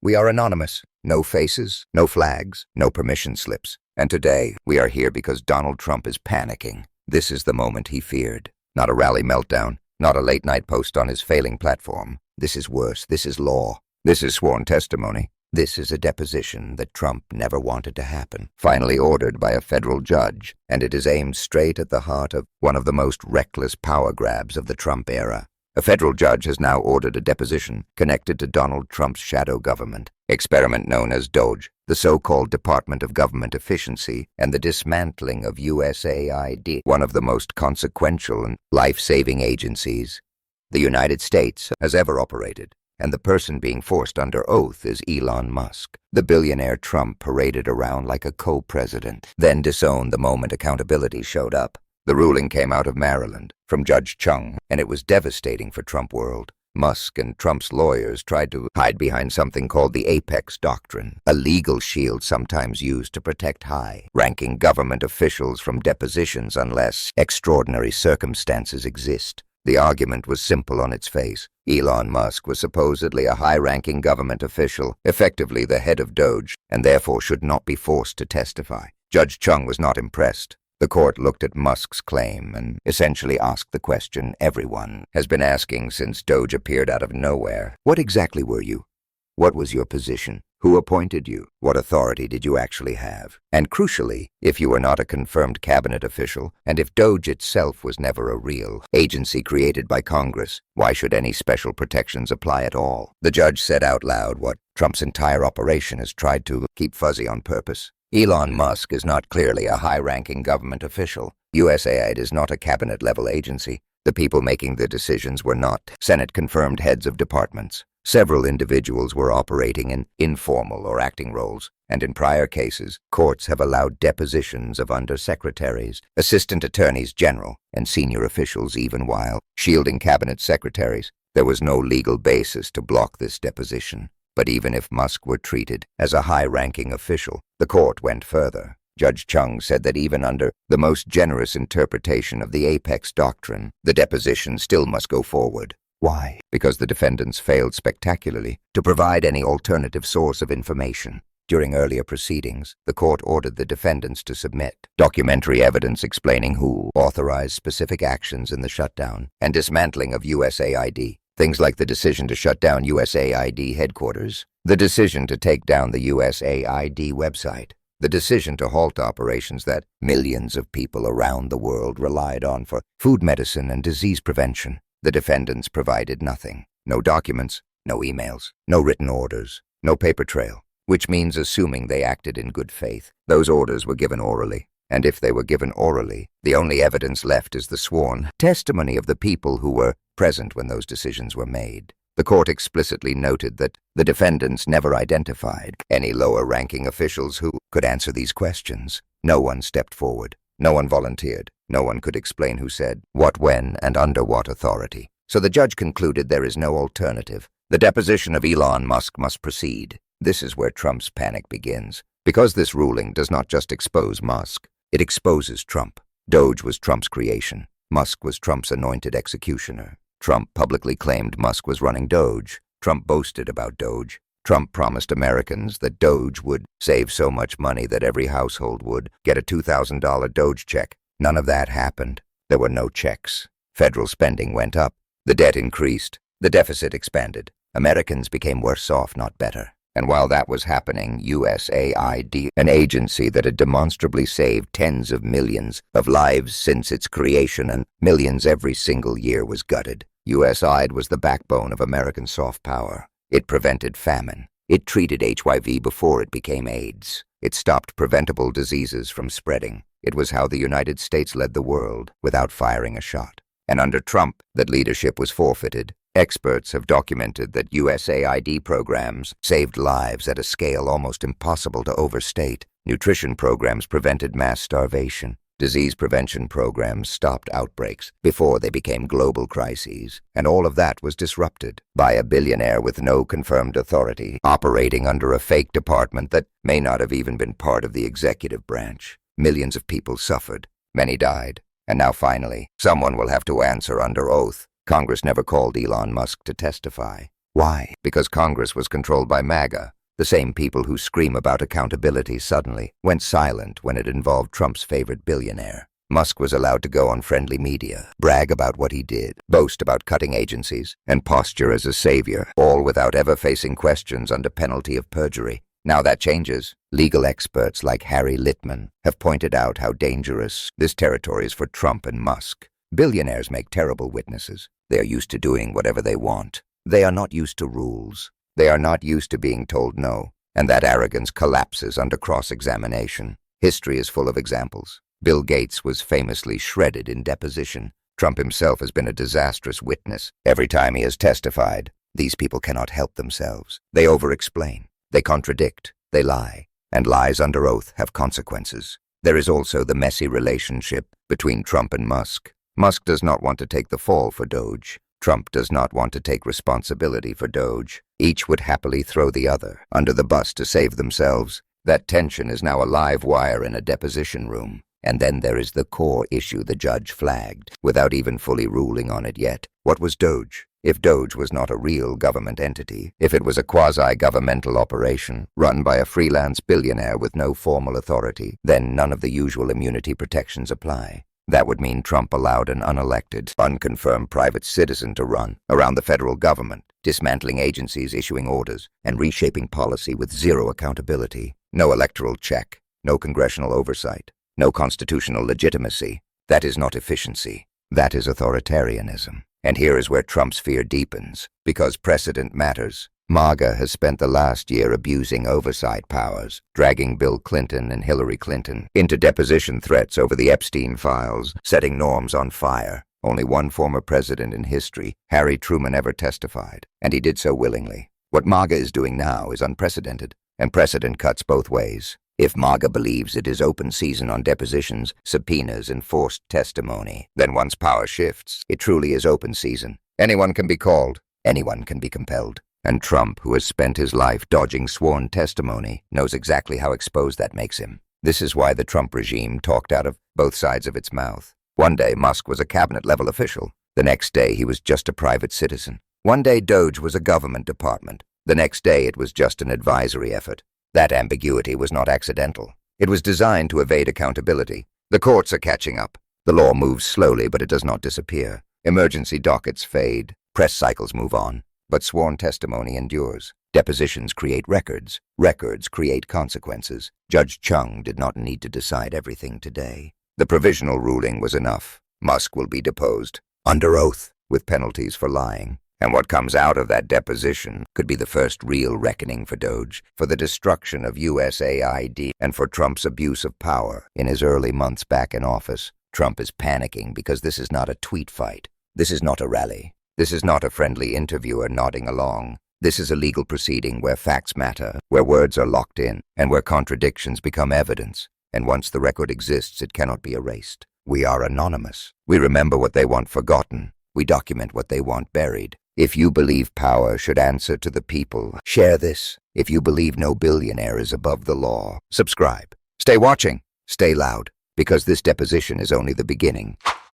We are anonymous. No faces, no flags, no permission slips. And today, we are here because Donald Trump is panicking. This is the moment he feared. Not a rally meltdown, not a late-night post on his failing platform. This is worse. This is law. This is sworn testimony. This is a deposition that Trump never wanted to happen, finally ordered by a federal judge, and it is aimed straight at the heart of one of the most reckless power grabs of the Trump era. A federal judge has now ordered a deposition connected to Donald Trump's shadow government, experiment known as DOGE, the so-called Department of Government Efficiency, and the dismantling of USAID, one of the most consequential and life-saving agencies the United States has ever operated. And the person being forced under oath is Elon Musk. The billionaire Trump paraded around like a co-president, then disowned the moment accountability showed up. The ruling came out of Maryland, from Judge Chung, and it was devastating for Trump world. Musk and Trump's lawyers tried to hide behind something called the Apex Doctrine, a legal shield sometimes used to protect high-ranking government officials from depositions unless extraordinary circumstances exist. The argument was simple on its face. Elon Musk was supposedly a high-ranking government official, effectively the head of DOGE, and therefore should not be forced to testify. Judge Chung was not impressed. The court looked at Musk's claim and essentially asked the question everyone has been asking since DOGE appeared out of nowhere. What exactly were you? What was your position? Who appointed you? What authority did you actually have? And crucially, if you were not a confirmed cabinet official, and if DOGE itself was never a real agency created by Congress, why should any special protections apply at all? The judge said out loud what Trump's entire operation has tried to keep fuzzy on purpose. Elon Musk is not clearly a high-ranking government official. USAID is not a cabinet-level agency. The people making the decisions were not Senate-confirmed heads of departments. Several individuals were operating in informal or acting roles, and in prior cases, courts have allowed depositions of undersecretaries, assistant attorneys general, and senior officials even while shielding cabinet secretaries. There was no legal basis to block this deposition. But even if Musk were treated as a high-ranking official, the court went further. Judge Chung said that even under the most generous interpretation of the Apex Doctrine, the deposition still must go forward. Why? Because the defendants failed spectacularly to provide any alternative source of information. During earlier proceedings, the court ordered the defendants to submit documentary evidence explaining who authorized specific actions in the shutdown and dismantling of USAID. Things like the decision to shut down USAID headquarters, the decision to take down the USAID website, the decision to halt operations that millions of people around the world relied on for food, medicine, and disease prevention. The defendants provided nothing. No documents, no emails, no written orders, no paper trail, which means assuming they acted in good faith. Those orders were given orally. And if they were given orally, the only evidence left is the sworn testimony of the people who were present when those decisions were made. The court explicitly noted that the defendants never identified any lower-ranking officials who could answer these questions. No one stepped forward. No one volunteered. No one could explain who said what, when, and under what authority. So the judge concluded there is no alternative. The deposition of Elon Musk must proceed. This is where Trump's panic begins. Because this ruling does not just expose Musk, it exposes Trump. DOGE was Trump's creation. Musk was Trump's anointed executioner. Trump publicly claimed Musk was running DOGE. Trump boasted about DOGE. Trump promised Americans that DOGE would save so much money that every household would get a $2,000 DOGE check. None of that happened. There were no checks. Federal spending went up. The debt increased. The deficit expanded. Americans became worse off, not better. And while that was happening, USAID, an agency that had demonstrably saved tens of millions of lives since its creation and millions every single year, was gutted. USAID was the backbone of American soft power. It prevented famine. It treated HIV before it became AIDS. It stopped preventable diseases from spreading. It was how the United States led the world without firing a shot. And under Trump, that leadership was forfeited. Experts have documented that USAID programs saved lives at a scale almost impossible to overstate. Nutrition programs prevented mass starvation. Disease prevention programs stopped outbreaks before they became global crises. And all of that was disrupted by a billionaire with no confirmed authority, operating under a fake department that may not have even been part of the executive branch. Millions of people suffered. Many died. And now finally, someone will have to answer under oath. Congress never called Elon Musk to testify. Why? Because Congress was controlled by MAGA. The same people who scream about accountability suddenly went silent when it involved Trump's favorite billionaire. Musk was allowed to go on friendly media, brag about what he did, boast about cutting agencies, and posture as a savior, all without ever facing questions under penalty of perjury. Now that changes. Legal experts like Harry Litman have pointed out how dangerous this territory is for Trump and Musk. Billionaires make terrible witnesses. They are used to doing whatever they want. They are not used to rules. They are not used to being told no, and that arrogance collapses under cross-examination. History is full of examples. Bill Gates was famously shredded in deposition. Trump himself has been a disastrous witness. Every time he has testified, these people cannot help themselves. They over-explain. They contradict. They lie. And lies under oath have consequences. There is also the messy relationship between Trump and Musk. Musk does not want to take the fall for DOGE. Trump does not want to take responsibility for DOGE. Each would happily throw the other under the bus to save themselves. That tension is now a live wire in a deposition room. And then there is the core issue the judge flagged, without even fully ruling on it yet. What was DOGE? If DOGE was not a real government entity, if it was a quasi-governmental operation run by a freelance billionaire with no formal authority, then none of the usual immunity protections apply. That would mean Trump allowed an unelected, unconfirmed private citizen to run around the federal government, dismantling agencies, issuing orders, and reshaping policy with zero accountability. No electoral check, no congressional oversight, no constitutional legitimacy. That is not efficiency. That is authoritarianism. And here is where Trump's fear deepens, because precedent matters. MAGA has spent the last year abusing oversight powers, dragging Bill Clinton and Hillary Clinton into deposition threats over the Epstein files, setting norms on fire. Only one former president in history, Harry Truman, ever testified, and he did so willingly. What MAGA is doing now is unprecedented, and precedent cuts both ways. If MAGA believes it is open season on depositions, subpoenas, and forced testimony, then once power shifts, it truly is open season. Anyone can be called. Anyone can be compelled. And Trump, who has spent his life dodging sworn testimony, knows exactly how exposed that makes him. This is why the Trump regime talked out of both sides of its mouth. One day Musk was a cabinet-level official. The next day he was just a private citizen. One day DOGE was a government department. The next day it was just an advisory effort. That ambiguity was not accidental. It was designed to evade accountability. The courts are catching up. The law moves slowly, but it does not disappear. Emergency dockets fade. Press cycles move on. But sworn testimony endures. Depositions create records. Records create consequences. Judge Chung did not need to decide everything today. The provisional ruling was enough. Musk will be deposed, under oath, with penalties for lying. And what comes out of that deposition could be the first real reckoning for DOGE, for the destruction of USAID, and for Trump's abuse of power in his early months back in office. Trump is panicking because this is not a tweet fight. This is not a rally. This is not a friendly interviewer nodding along. This is a legal proceeding where facts matter, where words are locked in, and where contradictions become evidence. And once the record exists, it cannot be erased. We are anonymous. We remember what they want forgotten. We document what they want buried. If you believe power should answer to the people, share this. If you believe no billionaire is above the law, subscribe. Stay watching. Stay loud, because this deposition is only the beginning.